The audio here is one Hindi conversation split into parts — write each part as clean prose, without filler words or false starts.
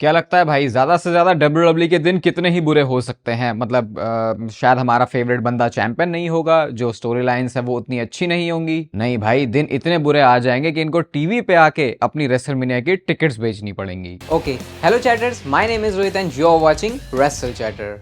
क्या लगता है भाई, ज्यादा से ज्यादा डब्ल्यूडब्ल्यू के दिन कितने ही बुरे हो सकते हैं? मतलब शायद हमारा फेवरेट बंदा चैंपियन नहीं होगा, जो स्टोरी लाइंस है वो उतनी अच्छी नहीं होंगी। नहीं भाई, दिन इतने बुरे आ जाएंगे कि इनको टीवी पे आके अपनी रेसलमेनिया की टिकट्स बेचनी पड़ेंगी। Okay, hello chatters, my name is Rohit and you are watching Wrestle Chatter.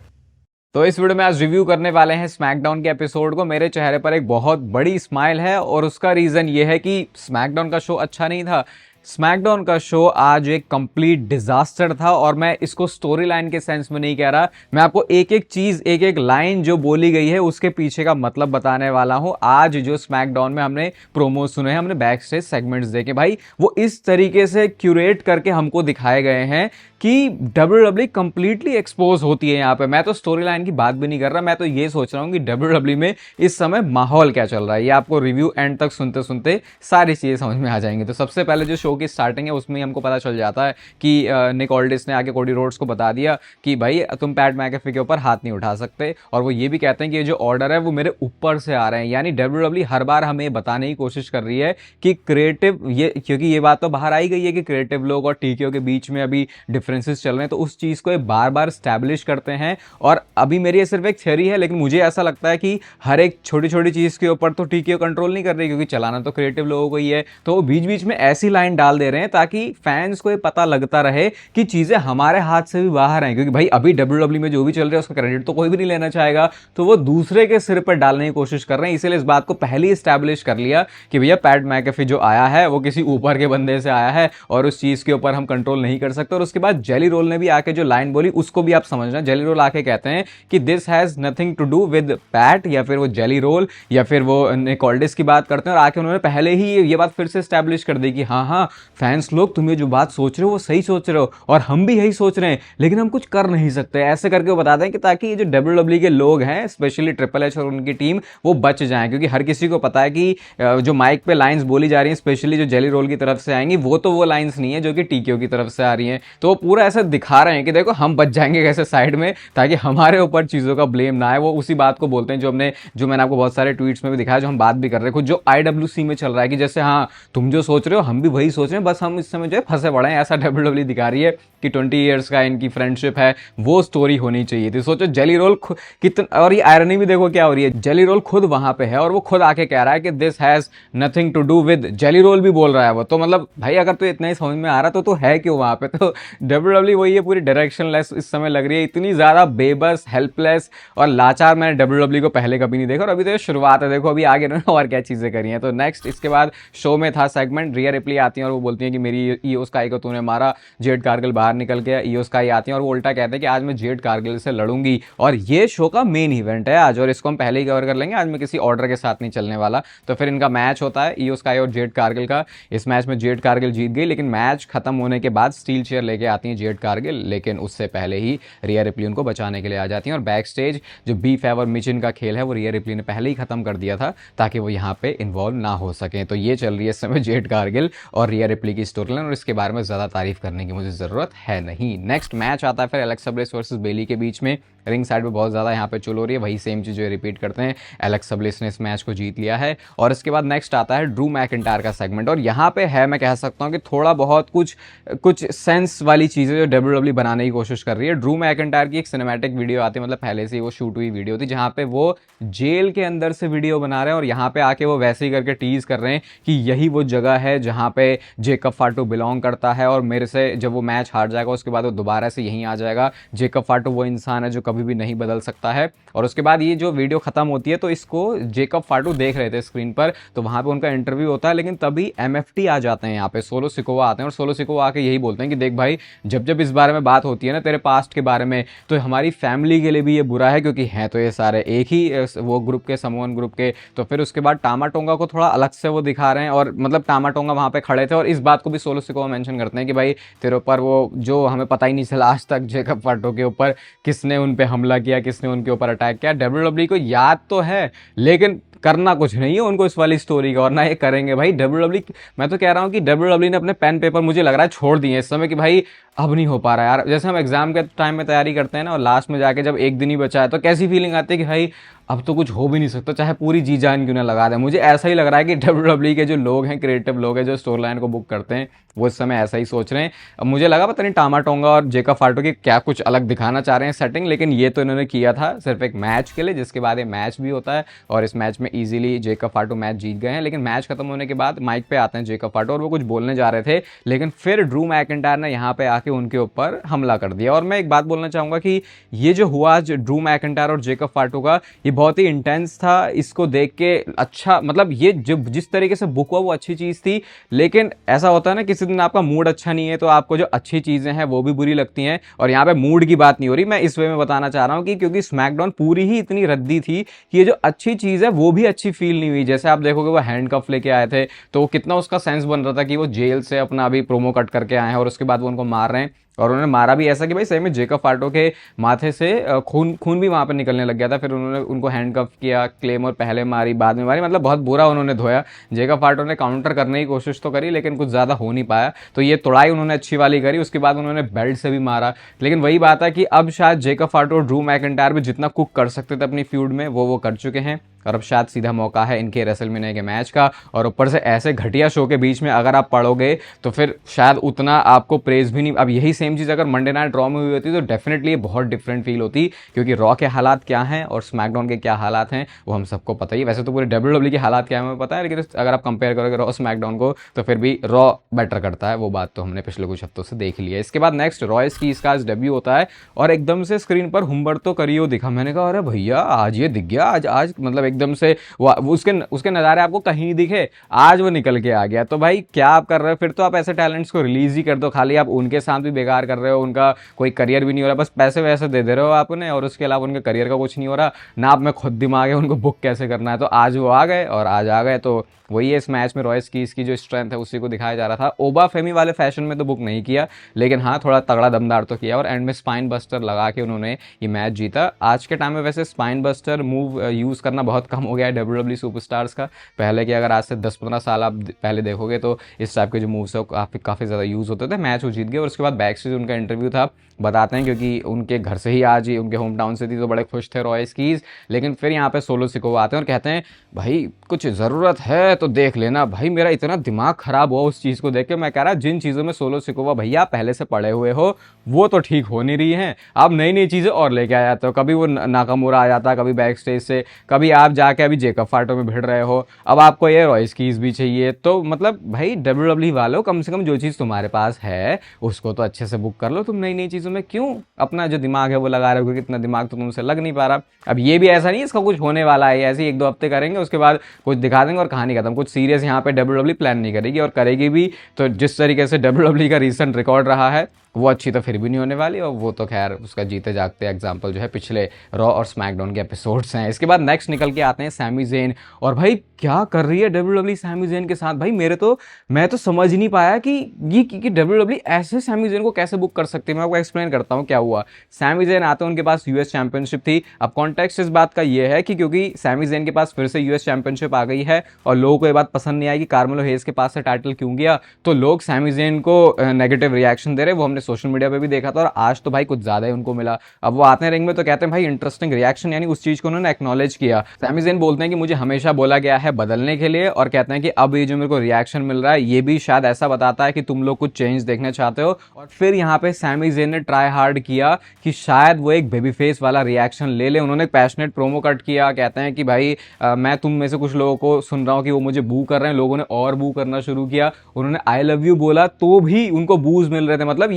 तो इस वीडियो में आज रिव्यू करने वाले हैं स्मैकडाउन के एपिसोड को। मेरे चेहरे पर एक बहुत बड़ी स्माइल है और उसका रीजन ये है कि स्मैकडाउन का शो अच्छा नहीं था। स्मैकडाउन का शो आज एक कंप्लीट डिजास्टर था और मैं इसको स्टोरी लाइन के सेंस में नहीं कह रहा। मैं आपको एक एक चीज, एक एक लाइन जो बोली गई है उसके पीछे का मतलब बताने वाला हूं। आज जो स्मैकडाउन में हमने प्रोमो सुने हैं, हमने बैक स्टेज सेगमेंट्स देखे भाई, वो इस तरीके से क्यूरेट करके हमको दिखाए गए हैं कि डब्ल्यूडब्ल्यू कंप्लीटली एक्सपोज होती है यहाँ पे। मैं तो स्टोरी लाइन की बात भी नहीं कर रहा, मैं तो ये सोच रहा हूँ कि डब्ल्यूडब्ल्यू में इस समय माहौल क्या चल रहा है। ये आपको रिव्यू एंड तक सुनते सुनते सारी चीजें समझ में आ जाएंगी। तो सबसे पहले जो शो की स्टार्टिंग है उसमें ही हमको पता चल जाता है कि निक ऑल्डिस ने आके कोडी रोड्स को बता दिया कि भाई तुम पैट मैकेफी के ऊपर हाथ नहीं उठा सकते, और वो ये भी कहते हैं कि ये जो ऑर्डर है वो मेरे ऊपर से आ रहे हैं। यानी डब्ल्यूडब्ल्यू हर बार हमें बताने की कोशिश कर रही है कि क्रिएटिव, ये क्योंकि ये बात तो बाहर आई गई है कि क्रिएटिव लोग और टीकेओ के बीच में अभी डिफरेंसेस चल रहे हैं, तो उस चीज को बार बार स्टैब्लिश करते हैं। और अभी मेरी ये सिर्फ एक थ्योरी है, लेकिन मुझे ऐसा लगता है कि हर एक छोटी छोटी चीज के ऊपर तो टीकेओ कंट्रोल नहीं कर रही, क्योंकि चलाना तो क्रिएटिव लोगों को ही है। तो वो बीच बीच में ऐसी लाइन डाल दे रहे हैं ताकि फैंस को ये पता लगता रहे कि चीजें हमारे हाथ से भी बाहर हैं। क्योंकि भाई अभी डब्ल्यूडब्ल्यू में जो भी चल रहा है उसका क्रेडिट तो कोई भी नहीं लेना चाहेगा, तो वो दूसरे के सिर पर डालने की कोशिश कर रहे हैं। इसीलिए इस बात को पहले ही स्टैब्लिश कर लिया कि भैया पैट मैकेफी जो आया है वो किसी ऊपर के बंदे से आया है और उस चीज के ऊपर हम कंट्रोल नहीं कर सकते। और उसके बाद जेली रोल ने भी आके जो लाइन बोली उसको भी आप समझना। जेली रोल आके कहते हैं कि this has nothing to do with Pat, या फिर वो जेली रोल या फिर वो निक ऑल्डिस की बात करते हैं। और आके उन्होंने पहले ही ये बात फिर से स्टैब्लिश कर दी कि हाँ हाँ फैंस लोग, तुम ये जो बात सोच रहे हो वो सही सोच रहे हो और हम भी यही सोच रहे हैं, लेकिन हम कुछ कर नहीं सकते। ऐसे करके वो बता दें कि ताकि ये जो डब्ल्यूडब्ल्यू के लोग हैं, स्पेशली ट्रिपल एच और उनकी टीम, वो बच जाएं। क्योंकि हर किसी को पता है कि जो माइक पे लाइंस बोली जा रही हैं, स्पेशली जो जेली रोल की तरफ से आएंगी, वो तो वो लाइंस नहीं है जो कि टीकेओ की तरफ से आ रही हैं। तो वो पूरा ऐसा दिखा रहे हैं कि देखो हम बच जाएंगे कैसे साइड में, ताकि हमारे ऊपर चीजों का ब्लेम ना आए। वो उसी बात को बोलते हैं जो मैंने आपको बहुत सारे ट्वीट्स में भी दिखाया, जो हम बात भी कर रहे हैं, जो आईडब्ल्यूसी में चल रहा है कि जैसे हाँ तुम जो सोच रहे हो हम भी वही सोच रहे हैं, बस हम इस समय जो है फंसे पड़े हैं। ऐसा डब्ल्यूडब्ल्यू दिखा रही है कि 20 ईयर्स का इनकी फ्रेंडशिप है, वो स्टोरी होनी चाहिए थी। सोचो जेली रोल कितना, और ये आयरनी भी देखो क्या हो रही है, जेली रोल खुद वहां पे है और वो खुद आके कह रहा है कि this has nothing to do with, Jelly Roll भी बोल रहा है वो। तो मतलब भाई अगर तो इतना ही समझ में आ रहा तो है क्यों वहां पे? तो डब्ल्यूडब्ल्यू वही है, पूरी डायरेक्शनलेस इस समय लग रही है, इतनी ज्यादा बेबस, हेल्पलेस और लाचार मैंने डब्ल्यूडब्ल्यू को पहले कभी नहीं देखा। और अभी तो ये शुरुआत है, देखो अभी आगे उन्होंने और क्या चीजें करी हैं। तो नेक्स्ट इसके बाद शो में था सेगमेंट, रिया रिप्ली आती है और वो बोलती है कि मेरी ईओ स्काई को तूने मारा। जेड कारगिल बाहर निकल के ईओ स्काई आती है और वो उल्टा कहते हैं कि आज मैं जेड कारगिल से लड़ूंगी। और ये शो का मेन इवेंट है आज, और इसको हम पहले ही कवर कर लेंगे। आज मैं किसी ऑर्डर के साथ नहीं चलने वाला। तो फिर इनका मैच होता है ईओ स्काई और जेड कारगिल का। इस मैच में जेड कारगिल जीत गई, लेकिन मैच खत्म होने के बाद स्टील चेयर लेके आती है जेड कारगिल, लेकिन उससे पहले ही रिया रिप्ली उनको बचाने के लिए आ जाती है। और बैक स्टेज जो बीफ और मिचिन का खेल है वो रिया रिप्ली ने पहले ही खत्म कर दिया था ताकि वो यहाँ पे इन्वॉल्व ना हो सके। तो ये चल रही है इस समय जेड कारगिल और रिया रिप्ली की स्टोरी लाइन, और इसके बारे में ज्यादा तारीफ करने की मुझे जरूरत है नहीं। नेक्स्ट मैच आता है फिर एलेक्सा ब्लिस वर्सेस बेली के बीच में। रिंग साइड पे बहुत ज़्यादा यहाँ पे चल हो रही है, वही सेम चीज़ जो रिपीट करते हैं। एलेक्सा ब्लिस ने इस मैच को जीत लिया है। और इसके बाद नेक्स्ट आता है ड्रू मैकिंटायर का सेगमेंट, और यहाँ पे है, मैं कह सकता हूँ कि थोड़ा बहुत कुछ सेंस वाली चीज़ें जो डब्ल्यूडब्ल्यू बनाने की कोशिश कर रही है। ड्रू मैकिंटायर की एक सिनेमैटिक वीडियो आती है, मतलब पहले से ही वो शूट हुई वीडियो थी, जहाँ पे वो जेल के अंदर से वीडियो बना रहे हैं और यहाँ पे आके वो वैसे ही करके टीज कर रहे हैं कि यही वो जगह है जहाँ पे जेकब फाटू बिलोंग करता है, और मेरे से जब वो मैच हार जाएगा उसके बाद वो दोबारा से यहीं आ जाएगा। जेकब फाटू वो इंसान है जो कभी भी नहीं बदल सकता है। और उसके बाद ये जो वीडियो खत्म होती है तो इसको जेकब फाटू देख रहे थे स्क्रीन पर, तो वहां पे उनका इंटरव्यू होता है, लेकिन तभी एमएफटी आ जाते हैं यहाँ पे, सोलो सिकोवा आते हैं। और सोलो सिकोवा आके यही बोलते हैं कि देख भाई, जब जब इस बारे में बात होती है ना तेरे पास्ट के बारे में, तो हमारी फैमिली के लिए भी ये बुरा है, क्योंकि हैं तो ये सारे एक ही वो ग्रुप के, समोन ग्रुप के। तो फिर उसके बाद टामा टोंगा को थोड़ा अलग से वो दिखा रहे हैं, और मतलब टामा टोंगा वहां पे खड़े थे और इस बात को भी सोलो सिकोवा मेंशन करते हैं कि भाई तेरे ऊपर वो जो हमें पता ही नहीं चला आज तक जेकब फाटो के ऊपर किसने उन पे हमला किया, किसने उनके ऊपर अटैक किया। डब्ल्यूडब्ल्यू को याद तो है, लेकिन करना कुछ नहीं है उनको इस वाली स्टोरी का, और ना ये करेंगे भाई। डब्ल्यूडब्ल्यू, मैं तो कह रहा हूँ कि डब्ल्यूडब्ल्यू ने अपने पेन पेपर मुझे लग रहा है छोड़ दिए इस समय कि भाई अब नहीं हो पा रहा है यार। जैसे हम एग्जाम के टाइम में तैयारी करते हैं ना, और लास्ट में जाके जब एक दिन ही बचा है तो कैसी फीलिंग आती है कि भाई अब तो कुछ हो भी नहीं सकता, चाहे पूरी जी जान क्यों ना लगा दें। मुझे ऐसा ही लग रहा है कि डब्ल्यूडब्ल्यू के जो लोग हैं, क्रिएटिव लोग हैं जो स्टोरी लाइन को बुक करते हैं, वो इस समय ऐसा ही सोच रहे हैं। अब मुझे लगा पता नहीं टामा टोंगा और जेकब फाटो की क्या कुछ अलग दिखाना चाह रहे हैं सेटिंग, लेकिन ये तो इन्होंने किया था सिर्फ एक मैच के लिए, जिसके बाद ये मैच भी होता है और इस मैच में इजीली जेकब फाटो मैच जीत गए हैं। लेकिन मैच खत्म होने के बाद माइक पे आते हैं जेकब फाटो और वो कुछ बोलने जा रहे थे, लेकिन फिर ड्रू मैकिंटायर ने यहाँ पे आके उनके ऊपर हमला कर दिया। और मैं एक बात बोलना चाहूंगा कि ये जो हुआ आज ड्रू मैकिंटायर और जेकब फाटो का, ये बहुत ही इंटेंस था। इसको देख के अच्छा, मतलब ये जो जिस तरीके से बुक हुआ वो अच्छी चीज थी, लेकिन ऐसा होता है ना किसी दिन आपका मूड अच्छा नहीं है तो आपको जो अच्छी चीजें हैं वो भी बुरी लगती हैं। और यहाँ पे मूड की बात नहीं हो रही, मैं इस वे में बताना चाह रहा हूँ कि क्योंकि स्मैकडाउन पूरी ही इतनी रद्दी थी कि ये जो अच्छी चीज है वो भी अच्छी फील नहीं हुई। जैसे आप देखोगे वो हैंडकफ लेके आए थे तो कितना उसका सेंस बन रहा था कि वो जेल से अपना अभी प्रोमो कट करके आए हैं और उसके बाद वो उनको मार रहे हैं, और उन्होंने मारा भी ऐसा कि भाई सही में जेकब फाटो के माथे से खून भी वहां पर निकलने लग गया था। फिर उन्होंने उनको हैंडकफ किया, क्लेमर पहले मारी बाद में मारी, मतलब बहुत बुरा उन्होंने धोया। जेकब फाटो ने काउंटर करने की कोशिश तो करी लेकिन कुछ ज़्यादा हो नहीं पाया, तो ये तोड़ाई उन्होंने अच्छी वाली करी। उसके बाद उन्होंने बेल्ट से भी मारा, लेकिन वही बात है कि अब शायद जेकब फाटो और ड्रू मैकिंटायर भी जितना कुक कर सकते थे अपनी फ्यूड में वो कर चुके हैं, और अब शायद सीधा मौका है इनके रेसलमेनिया के मैच का। और ऊपर से ऐसे घटिया शो के बीच में अगर आप पढ़ोगे तो फिर शायद उतना आपको प्रेज भी नहीं। अब यही सेम चीज़ अगर मंडे नाइट रॉ में हुई होती तो डेफिनेटली ये बहुत डिफरेंट फील होती, क्योंकि रॉ के हालात क्या हैं और स्मैकडाउन के क्या हालात हैं वो हम सबको पता ही। वैसे तो पूरे डब्ल्यूडब्ल्यू के हालात क्या है हमें पता है, लेकिन अगर आप कंपेयर करोगे रॉ स्मैकडाउन को तो फिर भी रॉ बेटर करता है, वो बात तो हमने पिछले कुछ हफ्तों से देख ली है। इसके बाद नेक्स्ट रॉयस की इसका आज डेब्यू होता है और एकदम से स्क्रीन पर हुम्बर्तो करियो दिखा। मैंने कहा अरे भैया आज ये दिख गया, आज मतलब एकदम से उसके नज़ारे आपको कहीं नहीं दिखे, आज वो निकल के आ गया। तो भाई क्या आप कर रहे हो, फिर तो आप ऐसे टैलेंट्स को रिलीज ही कर दो, खाली आप उनके साथ भी बेकार कर रहे हो, उनका कोई करियर भी नहीं हो रहा, बस पैसे वैसे दे रहे हो आपने और उसके अलावा उनके करियर का कुछ नहीं हो रहा ना। आप में खुद दिमाग है उनको बुक कैसे करना है। तो आज वो आ गए और आज आ गए तो वही है इस मैच में रॉयस की इसकी जो स्ट्रेंथ है उसी को दिखाया जा रहा था। ओबा फेमी वाले फैशन में तो बुक नहीं किया, लेकिन हाँ थोड़ा तगड़ा दमदार तो किया और एंड में स्पाइन बस्टर लगा के उन्होंने ये मैच जीता। आज के टाइम में वैसे स्पाइन बस्टर मूव यूज़ करना बहुत कम हो गया है डब्ल्यूडब्ल्यू सुपरस्टार्स का। पहले के अगर आज से 10-15 साल आप पहले देखोगे तो इस टाइप के जो मूव्स है काफ़ी ज़्यादा यूज़ होते थे। मैच वो जीत गए और उसके बाद बैक स्टेज उनका इंटरव्यू था, बताते हैं क्योंकि उनके घर से ही आज ही उनके होम टाउन से थी तो बड़े खुश थे रॉयस कीज। लेकिन फिर यहाँ पे सोलो सिकोवा आते हैं और कहते हैं भाई कुछ ज़रूरत है तो देख लेना। भाई मेरा इतना दिमाग ख़राब हुआ उस चीज़ को देख के, मैं कह रहा जिन चीज़ों में सोलो सिकोवा भैया पहले से पड़े हुए हो वो तो ठीक हो नहीं रही हैं, आप नई नई चीज़ें और लेके आ जाते हो। कभी वो नाकामुरा आ जाता, कभी बैक स्टेज से, कभी आप जाके अभी जेकब फाटो में भिड़ रहे हो, अब आपको ये रॉयस कीज भी चाहिए। तो मतलब भाई डब्ल्यूडब्ल्यू वालों कम से कम जो चीज़ तुम्हारे पास है उसको तो अच्छे से बुक कर लो, तुम नई नई चीज़ों में क्यों अपना जो दिमाग है वो लगा रहे हो, क्योंकि इतना दिमाग तो तुमसे लग नहीं पा रहा। अब ये भी ऐसा नहीं इसका कुछ होने वाला है, ऐसे ही 1-2 हफ्ते करेंगे उसके बाद कुछ दिखा देंगे और कहानी खत्म। कुछ सीरियस यहाँ पे डब्ल्यूडब्ल्यू प्लान नहीं करेगी, और करेगी भी तो जिस तरीके से डब्ल्यूडब्ल्यू का रीसेंट रिकॉर्ड रहा है वो अच्छी तो फिर भी नहीं होने वाली, और वो तो खैर उसका जीते जागते एग्जाम्पल जो है पिछले रॉ और स्मैकडाउन के एपिसोड्स हैं। इसके बाद नेक्स्ट निकल के आते हैं सैमी ज़ेन, और भाई क्या कर रही है डब्ल्यूडब्ल्यू सैमी ज़ेन के साथ। भाई मैं तो समझ नहीं पाया कि ये डब्ल्यूडब्ल्यू ऐसे सैमी ज़ेन को कैसे बुक कर सकती है। मैं आपको एक्सप्लेन करता हूँ क्या हुआ। सैमी ज़ेन आते हैं, उनके पास यूएस चैंपियनशिप थी। अब कॉन्टेक्स्ट इस बात का ये है कि क्योंकि सैमी ज़ेन के पास फिर से यूएस चैंपियनशिप आ गई है और लोगों को ये बात पसंद नहीं आई कि कार्मेलो हेज के पास से टाइटल क्यों गया, तो लोग सैमी ज़ेन को नेगेटिव रिएक्शन दे रहे, वो हमने सोशल मीडिया पे भी देखा था। और आज तो भाई कुछ ज्यादा ही उनको मिला। अब वो आते हैं रिंग में तो कहते हैं भाई इंटरेस्टिंग रिएक्शन, यानी उस चीज को उन्होंने एक्नॉलेज किया। सैमी ज़ेन बोलते हैं कि मुझे हमेशा बोला गया है बदलने के लिए, और कहते हैं कि अब ये जो मेरे को रिएक्शन मिल रहा है ये भी शायद ऐसा बताता है कि तुम लोग कुछ चेंज देखना चाहते हो। और फिर यहाँ पे सैमी ज़ेन ने ट्राई हार्ड किया कि शायद वो एक बेबी फेस वाला रिएक्शन ले ले। उन्होंने पैशनेट प्रोमो कट किया, कहते हैं कि भाई मैं तुम में से कुछ लोगों को सुन रहा हूँ कि वो मुझे बू कर रहे हैं। लोगों ने और बू करना शुरू किया। उन्होंने आई लव यू बोला तो भी उनको बूज मिल रहे थे। मतलब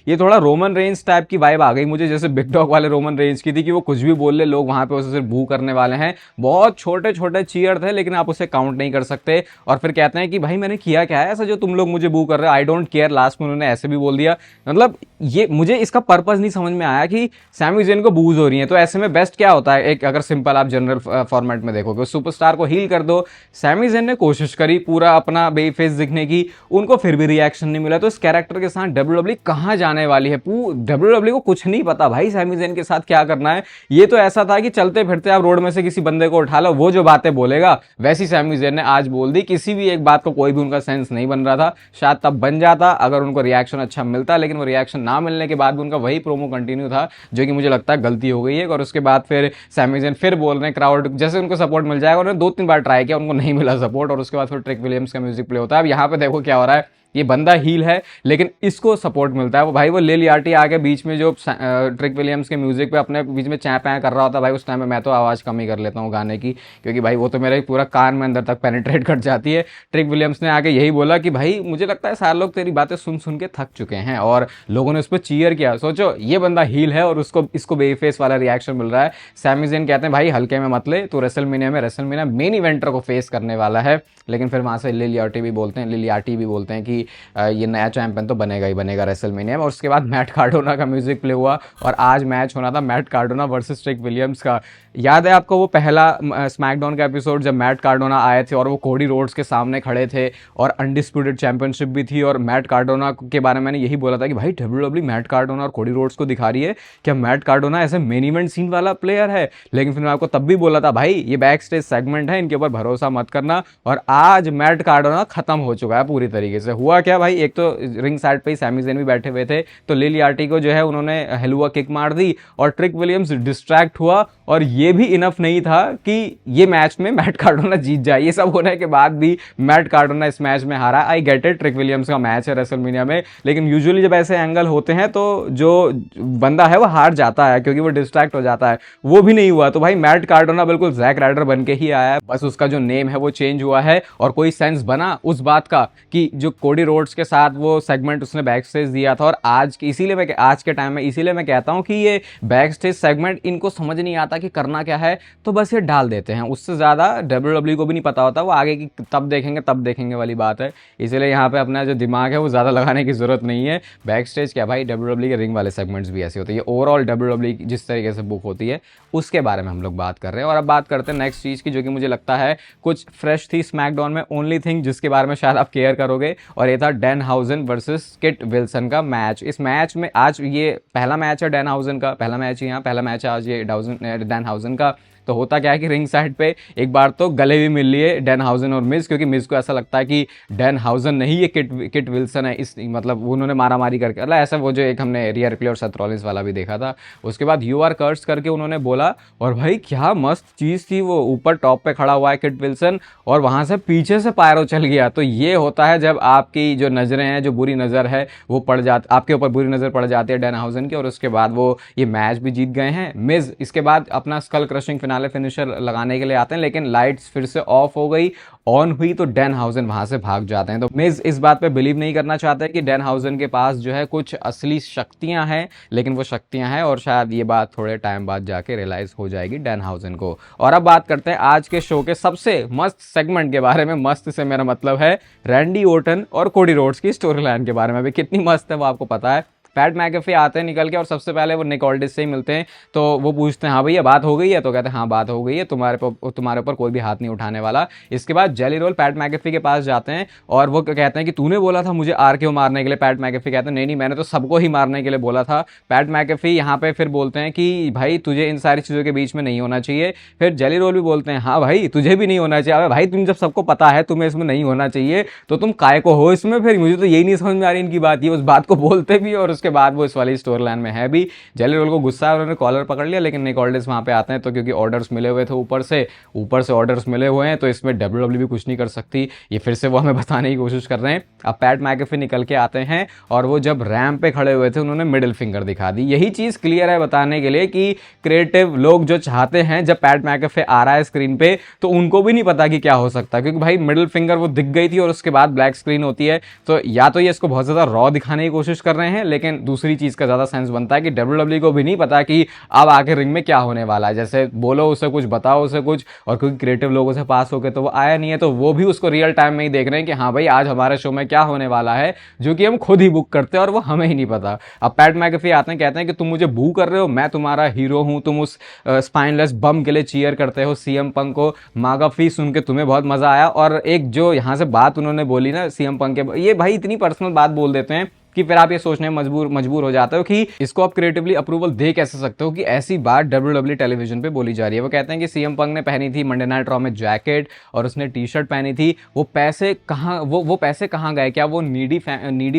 ये थोड़ा रोमन रेंज टाइप की वाइब आ गई मुझे, जैसे बिग डॉग वाले रोमन रेंज की थी कि वो कुछ भी बोल ले लोग वहां पे उसे सिर्फ बू करने वाले हैं। बहुत छोटे छोटे चीयर थे लेकिन आप उसे काउंट नहीं कर सकते। और फिर कहते हैं कि भाई मैंने किया क्या है ऐसा जो तुम लोग मुझे बू कर रहे हो, आई डोंट केयर। लास्ट में उन्होंने ऐसे भी बोल दिया। मतलब ये मुझे इसका पर्पस नहीं समझ में आया कि सैमी ज़ेन को बूज हो रही है तो ऐसे में बेस्ट क्या होता है। एक अगर सिंपल आप जनरल फॉर्मेट में देखोगे सुपरस्टार को हील कर दो। सैमी ज़ेन ने कोशिश करी पूरा अपना बेफेस दिखने की, उनको फिर भी रिएक्शन नहीं मिला। तो इस कैरेक्टर के साथ डब्ल्यूडब्ल्यू WWE कहाँ जाने वाली है। WWE को कुछ नहीं पता भाई सैमी ज़ेन के साथ क्या करना है। ये तो ऐसा था कि चलते फिरते आप रोड में से किसी बंदे को उठा लो, वो जो बातें बोलेगा वैसी सैमी ज़ेन ने आज बोल दी। किसी भी एक बात को कोई भी उनका सेंस नहीं बन रहा था। शायद तब बन जाता अगर उनको रिएक्शन अच्छा मिलता, लेकिन वो रिएक्शन ना मिलने के बाद भी उनका वही प्रोमो कंटिन्यू था, जो कि मुझे लगता है गलती हो गई है। और उसके बाद फिर सैमी ज़ेन फिर बोल रहे हैं क्राउड जैसे उनको सपोर्ट मिल जाएगा। उन्होंने 2-3 बार ट्राई किया, उनको नहीं मिला सपोर्ट, और उसके बाद फिर ट्रिक विलियम्स का म्यूजिक प्ले होता है। अब यहाँ पे देखो क्या हो रहा है, ये बंदा हील है लेकिन इसको सपोर्ट मिलता है। वो भाई वो लिलियार्टी आके बीच में जो ट्रिक विलियम्स के म्यूजिक पे अपने बीच में चैं पैं कर रहा होता है भाई, उस टाइम में मैं तो आवाज़ कम ही कर लेता हूँ गाने की, क्योंकि भाई वो तो मेरे पूरा कान में अंदर तक पेनिट्रेट कर जाती है। ट्रिक विलियम्स ने आके यही बोला कि भाई मुझे लगता है सारे लोग तेरी बातें सुन सुन के थक चुके हैं, और लोगों ने उस पर चीयर किया। सोचो ये बंदा हील है और इसको बेफेस वाला रिएक्शन मिल रहा है। सैमी ज़ेन कहते हैं भाई हल्के में मत ले, तो रेसलमेनिया मेन इवेंटर को फेस करने वाला है। लेकिन फिर वहां से लिलियार्टी भी बोलते हैं कि ये नया चैंपियन तो बनेगा ही बनेगा रेसलमेनिया में। और उसके बाद मैट कार्डोना का म्यूजिक प्ले हुआ और आज मैच होना था Matt Cardona versus trick Williams का। याद है आपको वो पहला स्मैकडाउन का एपिसोड जब मैट कार्डोना आए थे और वो कोडी रोड्स के सामने खड़े थे और अनडिस्प्यूटेड चैंपियनशिप भी थी, और मैट कार्डोना के बारे में मैंने यही बोला था कि भाई WWE मैट कार्डोना और कोडी रोड्स को दिखा रही है, क्या मैट कार्डोना ऐसे मेन इवेंट सीन वाला प्लेयर है। लेकिन फिर मैं आपको तब भी बोला था भाई ये बैक स्टेज सेगमेंट है, इनके ऊपर भरोसा मत करना। और आज मैट कार्डोना खत्म हो चुका है पूरी तरीके से। हुआ क्या भाई, एक तो रिंग साइड पे ही सैमी ज़ेन भी बैठे हुए थे, तो लिलियार्टी को जो है उन्होंने हेलुआ किक मार दी और ट्रिक विलियम्स डिस्ट्रैक्ट हुआ। और ये भी इनफ नहीं था कि ये मैच में मैट कार्डोना जीत जाए, ये सब होने के बाद भी मैट कार्डोना इस मैच में हारा। I get it, trick Williams का मैच है रेसलमेनिया में, लेकिन यूजुअली जब ऐसे एंगल होते हैं तो जो बंदा है वो हार जाता है क्योंकि वो डिस्ट्रैक्ट हो जाता है। वो भी नहीं हुआ, तो भाई मैट कार्डोना बिल्कुल जैक राइडर बन के ही आया है, बस उसका जो नेम है वो चेंज हुआ है। और कोई सेंस बना उस बात का कि जो कोडी रोड्स के साथ वो सेगमेंट उसने बैक स्टेज दिया था, और आज के टाइम में इसीलिए मैं कहता हूं कि ये बैक स्टेज सेगमेंट इनको समझ नहीं आता कि करना क्या है, तो बस ये डाल देते हैं। उससे ज्यादा WWE को भी नहीं पता होता, वो आगे की तब देखेंगे वाली बात है। इसीलिए यहाँ पे अपना जो दिमाग है वो ज्यादा लगाने की जरूरत नहीं है। बैक स्टेज क्या भाई, WWE के रिंग वाले सेगमेंट्स भी ऐसे होते हैं। ओवरऑल WWE जिस तरीके से बुक होती है उसके बारे में हम लोग बात कर रहे हैं। और अब बात करते हैं नेक्स्ट चीज की, जो कि मुझे लगता है कुछ फ्रेश थी स्मैकडाउन में। ओनली थिंग जिसके बारे में शायद आप केयर करोगे, और ये था डैनहाउज़न वर्सेस किट विल्सन का मैच। इस मैच में आज ये पहला मैच है डैनहाउज़न का, पहला मैच है आज ये डैनहाउज़न का। तो होता क्या है कि रिंग साइड पे एक बार तो गले भी मिल लिए डैनहाउज़न और मिज, क्योंकि मिज को ऐसा लगता है कि डैनहाउज़न नहीं ये किट विल्सन है, इस मतलब उन्होंने मारामारी करके मतलब ऐसा वो जो एक हमने रिया रिप्ले और सेथ रॉलिंस वाला भी देखा था। उसके बाद यू आर कर्स करके उन्होंने बोला, और भाई क्या मस्त चीज़ थी। वो ऊपर टॉप पे खड़ा हुआ है किट विल्सन और वहां से पीछे से पायरो चल गया। तो ये होता है जब आपकी जो नज़रें हैं, जो बुरी नज़र है वो पड़ जाती, आपके ऊपर बुरी नज़र पड़ जाती है डैनहाउज़न की। और उसके बाद वो ये मैच भी जीत गए हैं मिज। इसके बाद अपना स्कल क्रशिंग फिनाले फिनिशर लगाने के लिए आते हैं, लेकिन लाइट्स फिर से ऑफ हो गई, ऑन हुई तो डैनहाउज़न वहां से भाग जाते हैं। तो मिज इस बात पे बिलीव नहीं करना चाहते कि डैनहाउज़न के पास जो है कुछ असली शक्तियां हैं, लेकिन वो शक्तियां हैं, और शायद ये बात थोड़े टाइम बाद जाके रियलाइज हो जाएगी डैनहाउज़न को। और अब बात करते हैं आज के शो के सबसे मस्त सेगमेंट के बारे में। मस्त से मेरा मतलब है रैंडी ओर्टन और कोडी रोड्स की स्टोरी लाइन के बारे में। भी कितनी मस्त है वो आपको पता है। पैट मैकेफी आते हैं निकल के, और सबसे पहले वो निक ऑल्डिस से ही मिलते हैं। तो वो पूछते हैं हाँ भैया बात हो गई है, तो कहते हैं हाँ बात हो गई है, तुम्हारे ऊपर कोई भी हाथ नहीं उठाने वाला। इसके बाद जेली रोल पैट मैकेफी के पास जाते हैं और वो कहते हैं कि तूने बोला था मुझे आरकेओ मारने के लिए। पैट मैकेफी कहते हैं नहीं मैंने तो सबको ही मारने के लिए बोला था। पैट मैकेफी यहाँ पे फिर बोलते हैं कि भाई तुझे इन सारी चीज़ों के बीच में नहीं होना चाहिए। फिर जेली रोल भी बोलते हैं हाँ भाई तुझे भी नहीं होना चाहिए। अरे भाई तुम जब सबको पता है तुम्हें इसमें नहीं होना चाहिए तो तुम काय को हो इसमें। फिर मुझे तो यही नहीं समझ में आ रही इनकी बात। ये उस बात को बोलते भी और उसके बाद वो इस वाली स्टोरी लाइन में है भी। जेली रोल को गुस्सा है, उन्होंने कॉलर पकड़ लिया, लेकिन निक ऑल्डिस वहां पे आते हैं। तो क्योंकि ऑर्डर्स मिले हुए थे ऊपर से ऑर्डर्स मिले हुए हैं, तो इसमें WWE भी कुछ नहीं कर सकती। ये फिर से वो हमें बताने की कोशिश कर रहे हैं। अब पैट मैकेफी निकल के आते हैं और वो जब रैंप पे खड़े हुए थे उन्होंने मिडिल फिंगर दिखा दी। यही चीज क्लियर है बताने के लिए कि क्रिएटिव लोग जो चाहते हैं जब पैट मैकेफी आ रहा है स्क्रीन पे तो उनको भी नहीं पता कि क्या हो सकता है, क्योंकि भाई मिडिल फिंगर वो दिख गई थी और उसके बाद ब्लैक स्क्रीन होती है। तो या तो ये इसको बहुत ज्यादा रॉ दिखाने की कोशिश कर रहे हैं, लेकिन दूसरी चीज का ज्यादा सेंस बनता है कि WWE को भी नहीं पता कि अब आके रिंग में क्या होने वाला है। जैसे बोलो उसे कुछ, बताओ उसे कुछ, और क्योंकि क्रिएटिव लोगों से पास होके तो वो आया नहीं है, तो वो भी उसको रियल टाइम में ही देख रहे हैं कि हाँ भाई आज हमारे शो में क्या होने वाला है, जो कि हम खुद ही बुक करते हैं और वो हमें ही नहीं पता। अब पैट मैकेफी आते हैं, कहते हैं कि तुम मुझे बू कर रहे हो, मैं तुम्हारा हीरो हूं, तुम उस स्पाइनलेस बम के लिए चीयर करते हो सीएम पंक को। मागाफी सुन के तुम्हें बहुत मजा आया। और एक जो यहां से बात उन्होंने बोली ना सीएम पंक के, ये भाई इतनी पर्सनल बात बोल देते हैं कि फिर आप ये सोचने में मजबूर हो जाते हो कि इसको आप क्रिएटिवली अप्रूवल दे कैसे सकते हो कि ऐसी बात WWE टेलीविजन पे बोली जा रही है। वो कहते हैं कि सीएम पंक ने पहनी थी मंडे नाइट रॉ में जैकेट और उसने टी शर्ट पहनी थी, वो पैसे कहाँ गए? क्या वो नीडी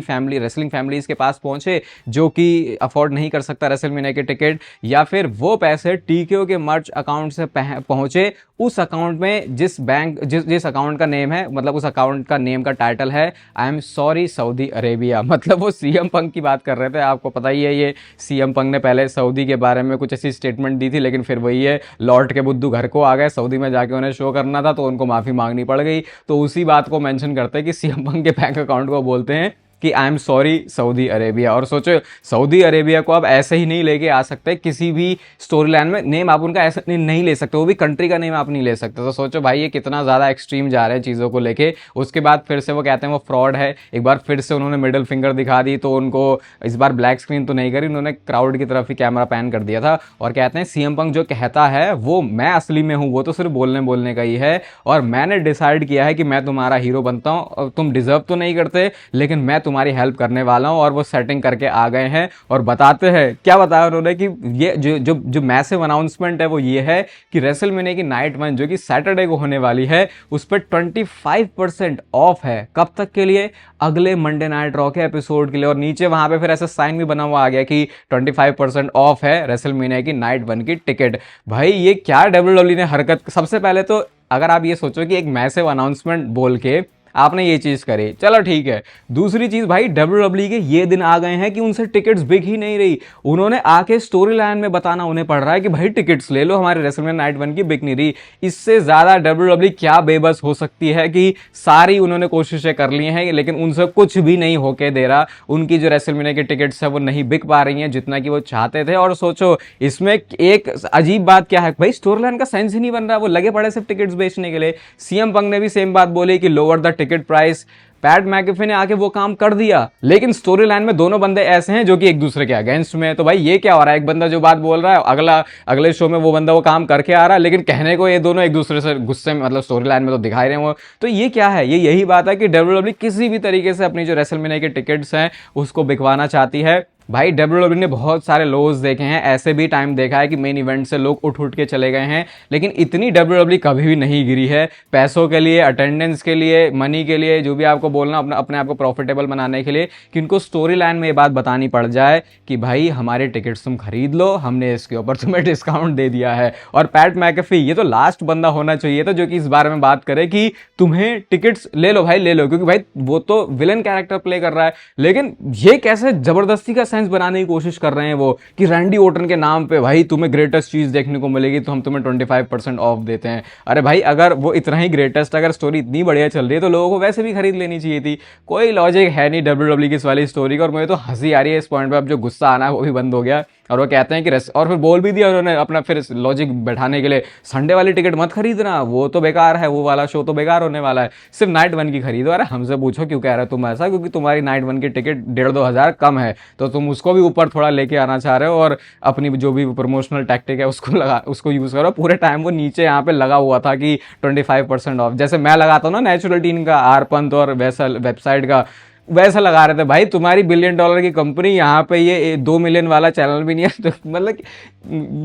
फैमिली, रेसलिंग फैमिलीज के पास पहुंचे जो कि अफोर्ड नहीं कर सकता रेसलमेनिया के टिकट, या फिर वो पैसे टीकेओ के मर्च अकाउंट से पहुंचे उस अकाउंट में जिस अकाउंट का नेम है, मतलब उस अकाउंट का नेम का टाइटल है I am sorry Saudi Arabia. मतलब वो सीएम पंक की बात कर रहे थे। आपको पता ही है ये सीएम पंक ने पहले सऊदी के बारे में कुछ ऐसी स्टेटमेंट दी थी, लेकिन फिर वही है, लौट के बुद्धू घर को आ गए। सऊदी में जाके उन्हें शो करना था तो उनको माफी मांगनी पड़ गई। तो उसी बात को मेंशन करते हैं कि सीएम पंक के बैंक अकाउंट को बोलते हैं कि I am sorry Saudi Arabia. और सोचो, सऊदी अरेबिया को आप ऐसे ही नहीं लेके आ सकते, किसी भी स्टोरी लाइन में नेम आप उनका ऐसे नहीं ले सकते, वो भी कंट्री का नेम आप नहीं ले सकते। तो सोचो भाई ये कितना ज़्यादा एक्सट्रीम जा रहे हैं चीज़ों को लेके। उसके बाद फिर से वो कहते हैं वो फ्रॉड है। एक बार फिर से उन्होंने मिडिल फिंगर दिखा दी, तो उनको इस बार ब्लैक स्क्रीन तो नहीं करी, उन्होंने क्राउड की तरफ ही कैमरा पैन कर दिया था। और कहते हैं सीएम पंक जो कहता है वो मैं असली में हूँ, वो तो सिर्फ बोलने का ही है, और मैंने डिसाइड किया है कि मैं तुम्हारा हीरो बनता हूँ, और तुम डिजर्व तो नहीं करते लेकिन मैं तुम्हारी हेल्प करने वाला हूं। और वो सेटिंग करके आ गए हैं और बताते हैं, क्या बताया उन्होंने कि ये जो मैसिव अनाउंसमेंट है वो ये है कि रेसलमेनिया की नाइट 1 जो कि सैटरडे को होने वाली है उस पर 25% ऑफ है। कब तक के लिए? अगले मंडे नाइट रॉ के एपिसोड के लिए। और नीचे वहां पे फिर ऐसा साइन भी बना हुआ आ गया कि 25% ऑफ है रेसलमेनिया की नाइट 1 की टिकट। भाई ये क्या WWE ने हरकत। सबसे पहले तो अगर आप ये सोचो कि एक मैसिव अनाउंसमेंट बोल के आपने ये चीज करी, चलो ठीक है। दूसरी चीज भाई WWE के ये दिन आ गए हैं कि उनसे टिकट्स बिक ही नहीं रही। उन्होंने आके स्टोरी लाइन में बताना उन्हें पड़ रहा है कि भाई टिकट्स ले लो, हमारे रेसलमेनिया नाइट 1 की बिक नहीं रही। इससे ज्यादा WWE क्या बेबस हो सकती है कि सारी उन्होंने कोशिशें कर ली हैं लेकिन उनसे कुछ भी नहीं होके दे रहा। उनकी जो रेसलमेनिया की टिकट्स है वो नहीं बिक पा रही हैं जितना कि वो चाहते थे। और सोचो इसमें एक अजीब बात क्या है भाई, स्टोरी लाइन का सेंस ही नहीं बन रहा, वो लगे पड़े सिर्फ टिकट्स बेचने के लिए। सीएम पंक ने भी सेम बात बोली कि lower the ticket price. PAT McAfee ने आके वो काम कर दिया, लेकिन स्टोरी लाइन में दोनों बंदे ऐसे हैं जो कि एक दूसरे के अगेंस्ट में है। तो भाई ये क्या हो रहा है? एक बंदा जो बात बोल रहा है, अगले शो में वो बंदा वो काम करके आ रहा है, लेकिन कहने को ये दोनों एक दूसरे से गुस्से में, मतलब स्टोरी लाइन में तो दिखाई रहे हैं वो। तो ये क्या है? ये यही बात है कि WWE किसी भी तरीके से अपनी जो रेसलमेनिया के टिकट्स हैं उसको बिकवाना चाहती है। भाई WWE ने बहुत सारे लोज देखे हैं, ऐसे भी टाइम देखा है कि मेन इवेंट से लोग उठ के चले गए हैं, लेकिन इतनी WWE कभी भी नहीं गिरी है पैसों के लिए, अटेंडेंस के लिए, मनी के लिए, जो भी आपको बोलना अपने आप को प्रॉफिटेबल बनाने के लिए, कि इनको स्टोरी लाइन में ये बात बतानी पड़ जाए कि भाई हमारे टिकट्स तुम खरीद लो, हमने इसके ऊपर तुम्हें डिस्काउंट दे दिया है। और पैट मैकेफी ये तो लास्ट बंदा होना चाहिए था जो कि इस बारे में बात करे कि तुम्हें टिकट्स ले लो भाई, ले लो, क्योंकि भाई वो तो विलन कैरेक्टर प्ले कर रहा है। लेकिन ये कैसे जबरदस्ती का सेंस बनाने की कोशिश कर रहे हैं वो कि रैंडी ओर्टन के नाम पे भाई तुम्हें ग्रेटेस्ट चीज देखने को मिलेगी तो हम तुम्हें 25% ऑफ देते हैं। अरे भाई अगर वो इतना ही ग्रेटेस्ट, अगर स्टोरी इतनी बढ़िया चल रही है तो लोगों को वैसे भी खरीद लेनी चाहिए थी। कोई लॉजिक है नहीं WWE की इस वाली स्टोरी का, और मुझे तो हंसी आ रही है इस पॉइंट पे। अब जो गुस्सा आना है वो भी बंद हो गया, और वो कहते हैं कि और फिर बोल भी दिया उन्होंने अपना फिर लॉजिक बैठाने के लिए, संडे वाली टिकट मत खरीदना, वो तो बेकार है, वो वाला शो तो बेकार होने वाला है, सिर्फ नाइट 1 की खरीदो। अरे हमसे पूछो क्यों कह रहे हो तुम ऐसा? क्योंकि तुम्हारी नाइट 1 की टिकट 1,500-2 हज़ार कम है, तो तुम उसको भी ऊपर थोड़ा लेके आना चाह रहे हो, और अपनी जो भी प्रमोशनल टैक्टिक है उसको यूज करो। पूरे टाइम वो नीचे यहाँ पे लगा हुआ था कि 25% ऑफ, जैसे मैं लगाता हूँ ना नेचुरल टीन का, आर पंत और वैसा वेबसाइट का, वैसा लगा रहे थे। भाई तुम्हारी $1 बिलियन की कंपनी, यहाँ पे ये 2 मिलियन वाला चैनल भी नहीं है। तो मतलब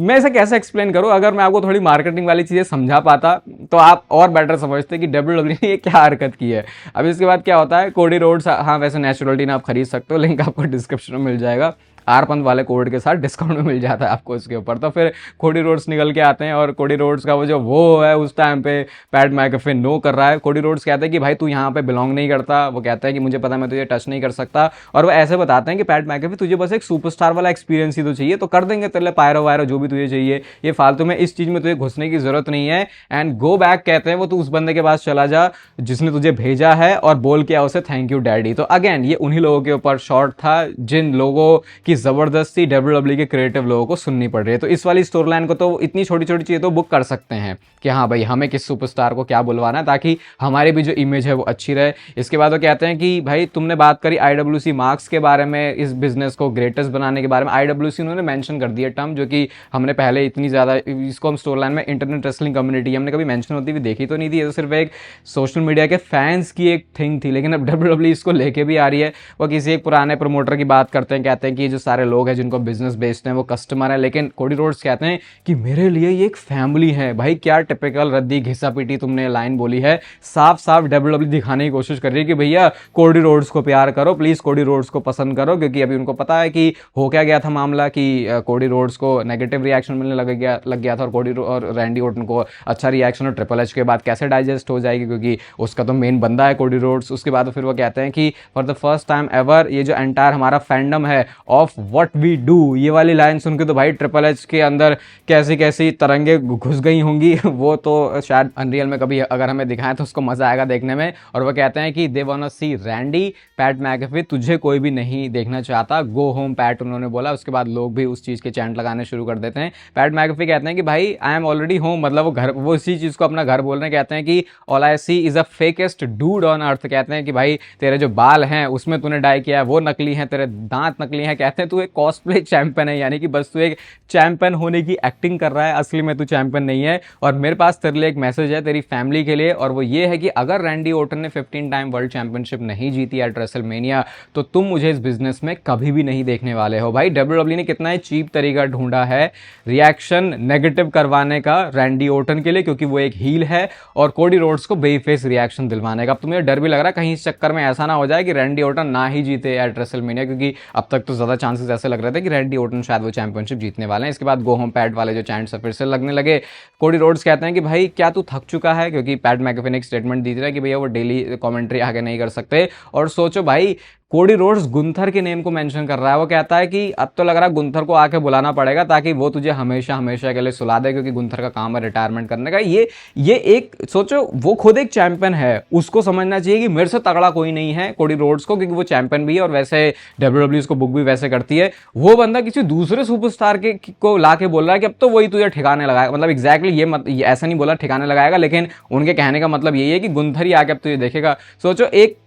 मैं इसे कैसे एक्सप्लेन करूँ? अगर मैं आपको थोड़ी मार्केटिंग वाली चीज़ें समझा पाता तो आप और बेटर समझते कि WWE ने ये क्या हरकत की है। अब इसके बाद क्या होता है, कोडी रोड्स, हाँ वैसे नेचुरल टीन आप खरीद सकते हो, लिंक आपको डिस्क्रिप्शन में मिल जाएगा। आर पंत वाले कोड के साथ डिस्काउंट में मिल जाता है आपको इसके ऊपर। तो फिर कोडी रोड्स निकल के आते हैं, और कोडी रोड्स का वो है उस टाइम पे पैट मैकेफे नो कर रहा है। कोडी रोड्स कहते हैं कि भाई तू यहाँ पे बिलोंग नहीं करता, वो कहता है कि मुझे पता, मैं तुझे टच नहीं कर सकता। और वो ऐसे बताते हैं कि पैट मैकेफे तुझे बस एक सुपरस्टार वाला एक्सपीरियंस ही तो चाहिए, तो कर देंगे तेरे पायरो वायरो जो भी तुझे चाहिए, ये फालतू में इस चीज में तुझे घुसने की जरूरत नहीं है। एंड गो बैक कहते हैं वो, तू उस बंदे के पास चला जा जिसने तुझे भेजा है और बोल के उसे थैंक यू डैडी। तो अगेन ये उन्हीं लोगों के ऊपर शॉर्ट था जिन लोगों की ज़बरदस्ती WWE के क्रिएटिव लोगों को सुननी पड़ रही है। तो इस वाली स्टोरी लाइन को तो इतनी छोटी छोटी चीज़ें तो बुक कर सकते हैं कि हाँ भाई हमें किस सुपरस्टार को क्या बुलवाना है, ताकि हमारी भी जो इमेज है वो अच्छी रहे। इसके बाद वो कहते हैं कि भाई तुमने बात करी IWC मार्क्स के बारे में, इस बिजनेस को ग्रेटेस्ट बनाने के बारे में। IWC उन्होंने मेंशन कर दिया टर्म, जो कि हमने पहले इतनी ज़्यादा इसको हम स्टोरी लाइन में इंटरनेट रेसलिंग कम्युनिटी हमने कभी मेंशन होती हुई देखी तो नहीं थी। ये तो सिर्फ एक सोशल मीडिया के फैंस की एक थिंग थी, लेकिन अब WWE इसको लेके भी आ रही है। वो किसी एक पुराने प्रमोटर की बात करते हैं, कहते हैं कि ये जो सारे लोग हैं जिनको बिजनेस बेचते हैं वो कस्टमर है, लेकिन कोडी रोड्स कहते हैं कि मेरे लिए ये एक फैमिली है। भाई क्या टिपिकल रद्दी घिसा पीटी तुमने लाइन बोली है। साफ साफ WWE दिखाने की कोशिश कर रही है कि भैया कोडी रोड्स को प्यार करो, प्लीज कोडी रोड्स को पसंद करो, क्योंकि अभी उनको पता है कि हो क्या गया था मामला कि कोडी रोड्स को नेगेटिव रिएक्शन मिलने लग गया था, और रैंडी ऑर्टन को अच्छा रिएक्शन, और ट्रिपल एच के बाद कैसे डाइजेस्ट हो जाएगी, क्योंकि उसका तो मेन बंदा है कोडी रोड्स। उसके बाद फिर वो कहते हैं कि for the first time ever ये जो एंटायर हमारा फैंडम है ऑफ व्हाट वी डू, ये वाली लाइन सुन के तो भाई ट्रिपल एच के अंदर कैसी कैसी तरंगे घुस गई होंगी। वो तो शायद अनरियल में कभी अगर हमें दिखाएं तो उसको मजा आएगा देखने में। और वो कहते हैं कि they want to see Randy, Pat McAfee तुझे कोई भी नहीं देखना चाहता, गो होम पैट, उन्होंने बोला। उसके बाद लोग भी उस चीज़ के चैंट लगाने शुरू कर देते हैं। पैट मैकेफी कहते हैं कि भाई आई एम ऑलरेडी होम, मतलब वो घर, वो इसी चीज़ को अपना घर बोल रहे हैं। कहते हैं कि all I see is a fakest dude on earth. कहते हैं कि भाई तेरे जो बाल हैं उसमें तूने डाई किया है वो नकली है, तेरे दांत नकली हैं। कहते हैं तू एक कॉस्प्ले चैंपियन है, यानी कि बस तू एक चैंपियन होने की एक्टिंग कर रहा है, असली में तू चैंपियन नहीं है। और मेरे पास तेरे लिए एक मैसेज है तेरी फैमिली के लिए, और वो ये है कि अगर रैंडी ऑर्टन ने 15 टाइम वर्ल्ड चैंपियनशिप नहीं जीती एट रेसलमेनिया तो तुम मुझे इस बिजनेस में कभी भी नहीं देखने वाले हो। भाई WWE ने कितना ही चीप तरीका ढूंढा है रिएक्शन नेगेटिव करवाने का रैंडी ऑर्टन के लिए, क्योंकि वो एक हील है, और कोडी रोड्स को बेफेस रिएक्शन दिलवाने का। अब तुम्हें डर भी लग रहा है कहीं इस चक्कर में ऐसा ना हो जाए कि रैंडी ऑर्टन ना ही जीते एट रेसलमेनिया, क्योंकि अब तक तो ज्यादा चांसेस ऐसे लग रहे थे कि रैंडी ऑर्टन शायद वो चैंपियनशिप जीतने वाले हैं। इसके बाद गो होम पैट वाले जो चैंट्स फिर से लगने लगे। कोडी रोड्स कहते हैं कि भाई क्या तू थक चुका है, क्योंकि पैट मैकेफी ने एक स्टेटमेंट दी थी कि भैया वो डेली कमेंट्री आगे नहीं कर सकते। और सोचो भाई कोडी रोड्स गुंथर के नेम को मेंशन कर रहा है। वो कहता है कि अब तो लग रहा है गुंथर को आके बुलाना पड़ेगा ताकि वो तुझे हमेशा हमेशा के लिए सुला दे, क्योंकि गुंथर का काम है रिटायरमेंट करने का। ये एक सोचो, वो खुद एक चैंपियन है, उसको समझना चाहिए कि मेरे से तगड़ा कोई नहीं है कोडी रोड्स को, क्योंकि वो चैंपियन भी है और वैसे WWE उसको बुक भी वैसे करती है। वो बंदा किसी दूसरे सुपरस्टार को ला के बोल रहा है कि अब तो वही तुझे ठिकाने लगाएगा। मतलब एग्जैक्टली ये ऐसा नहीं बोला ठिकाने लगाएगा, लेकिन उनके कहने का मतलब यही है कि गुंथर ही आके अब तुझे देखेगा। सोचो एक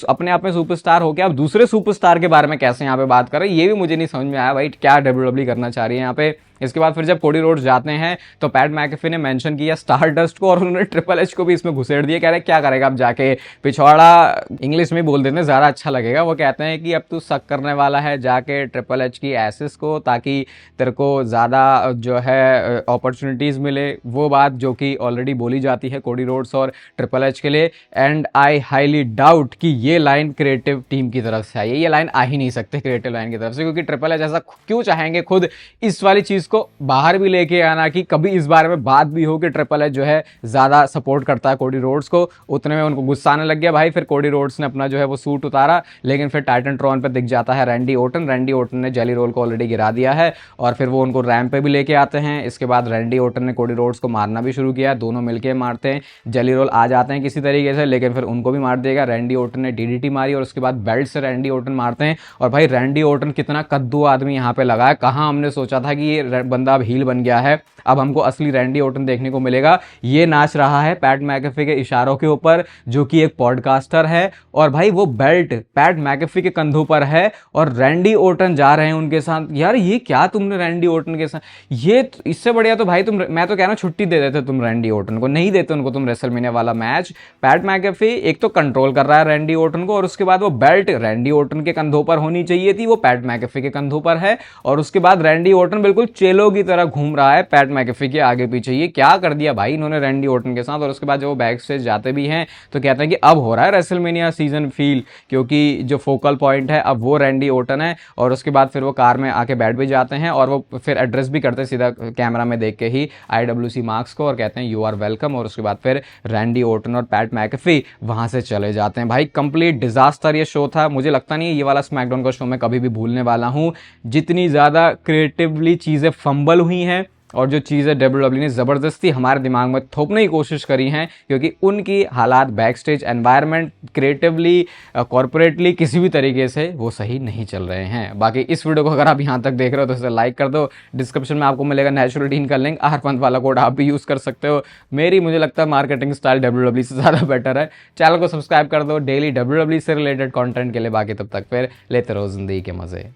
अपने आप में सुपरस्टार हो गया, अब दूसरे सुपरस्टार के बारे में कैसे यहाँ पे बात कर रहे हैं, ये भी मुझे नहीं समझ में आया भाई क्या WWE करना चाह रही है यहाँ पे। इसके बाद फिर जब कोडी रोड्स जाते हैं तो पैट मैकेफी ने मेंशन किया स्टारडस्ट को, और उन्होंने ट्रिपल एच को भी इसमें घुसेड़ दिया। कह रहे क्या करेगा अब जाके, पिछवाड़ा इंग्लिश में बोल देते हैं ज़्यादा अच्छा लगेगा। वो कहते हैं कि अब तू शक करने वाला है जाके ट्रिपल एच की एसिस को, ताकि तेरे को ज़्यादा जो है अपॉर्चुनिटीज़ मिले, वो बात जो कि ऑलरेडी बोली जाती है कोडी रोड्स और ट्रिपल एच के लिए। एंड आई हाईली डाउट कि ये लाइन क्रिएटिव टीम की तरफ से आई है, ये लाइन आ ही नहीं सकते क्रिएटिव लाइन की तरफ से, क्योंकि ट्रिपल एच ऐसा क्यों चाहेंगे खुद इस वाली चीज़ को बाहर भी लेके आना कि कभी इस बारे में बात भी हो कि ट्रिपल एच जो है ज्यादा सपोर्ट करता है कोडी रोड्स को। उतने में उनको गुस्सा आने लग गया भाई। फिर कोडी रोड्स ने अपना जो है वो सूट उतारा, लेकिन फिर टाइटन ट्रॉन पे दिख जाता है रैंडी ऑर्टन ने जेली रोल को ऑलरेडी गिरा दिया है, और फिर वो उनको रैंप पे भी लेके आते हैं। इसके बाद रैंडी ऑर्टन ने कोडी रोड्स को मारना भी शुरू किया, दोनों मिलकर मारते हैं। जेली रोल आ जाते हैं किसी तरीके से, लेकिन फिर उनको भी मार देगा। रैंडी ऑर्टन ने DDT मारी और उसके बाद बेल्ट से रैंडी ऑर्टन मारते हैं। और भाई रैंडी ऑर्टन कितना कद्दू आदमी यहाँ पे लगा है, कहाँ हमने सोचा था कि ये बंदा अब हील बन गया है, अब हमको असली रैंडी ऑर्टन देखने को मिलेगा। ये नाच रहा है पैट मैकेफी के इशारों के ऊपर, जो कि एक पॉडकास्टर है, और भाई वो बेल्ट पैट मैकेफी के कंधों पर है और रैंडी ऑर्टन जा रहे हैं उनके साथ। यार ये क्या तुमने रैंडी ऑर्टन के साथ, ये इससे बढ़िया तो भाई मैं तो कह रहा हूं छुट्टी दे देते तुम रैंडी ऑर्टन को, नहीं देते उनको तुम रेसलमेनिया वाला मैच। पैट मैकेफी एक तो कंट्रोल कर रहा है रैंडी ऑर्टन को, और उसके बाद वो बेल्ट रैंडी ऑर्टन के कंधों पर होनी चाहिए थी, वो पैट मैकेफी के कंधों पर है। और उसके बाद रैंडी ऑर्टन बिल्कुल चेलो की तरह घूम रहा है पैट मैकेफी के आगे पीछे। ये क्या कर दिया भाई इन्होंने रैंडी ऑर्टन के साथ। और उसके बाद जब वो बैक स्टेज जाते भी हैं तो कहते हैं कि अब हो रहा है रेसलमेनिया सीजन फील, क्योंकि जो फोकल पॉइंट है अब वो रैंडी ऑर्टन है। और उसके बाद फिर वो कार में आके बैठ भी जाते हैं, और वो फिर एड्रेस भी करते हैं सीधा कैमरा में देख के ही IWC मार्क्स को, और कहते हैं यू आर वेलकम। और उसके बाद फिर रैंडी ऑर्टन और पैट मैकेफी वहां से चले जाते हैं। भाई कंप्लीट डिजास्टर ये शो था। मुझे लगता नहीं है ये वाला स्मैकडाउन का शो मैं कभी भी भूलने वाला हूं। जितनी ज्यादा क्रिएटिवली चीजें फंबल हुई हैं, और जो चीज़ें WWE ने ज़बरदस्ती हमारे दिमाग में थोपने की कोशिश करी हैं, क्योंकि उनकी हालात बैक स्टेज एनवायरनमेंट क्रिएटिवली कॉर्पोरेटली किसी भी तरीके से वो सही नहीं चल रहे हैं। बाकी इस वीडियो को अगर आप यहाँ तक देख रहे हो तो इसे लाइक कर दो। डिस्क्रिप्शन में आपको मिलेगा नेचुरल टीन का लिंक, आरपंत वाला कोड आप भी यूज़ कर सकते हो। मेरी मुझे लगता है मार्केटिंग स्टाइल WWE से ज़्यादा बेटर है। चैनल को सब्सक्राइब कर दो डेली WWE से रिलेटेड कंटेंट के लिए। बाकी तब तक फिर लेते रहो ज़िंदगी के मज़े।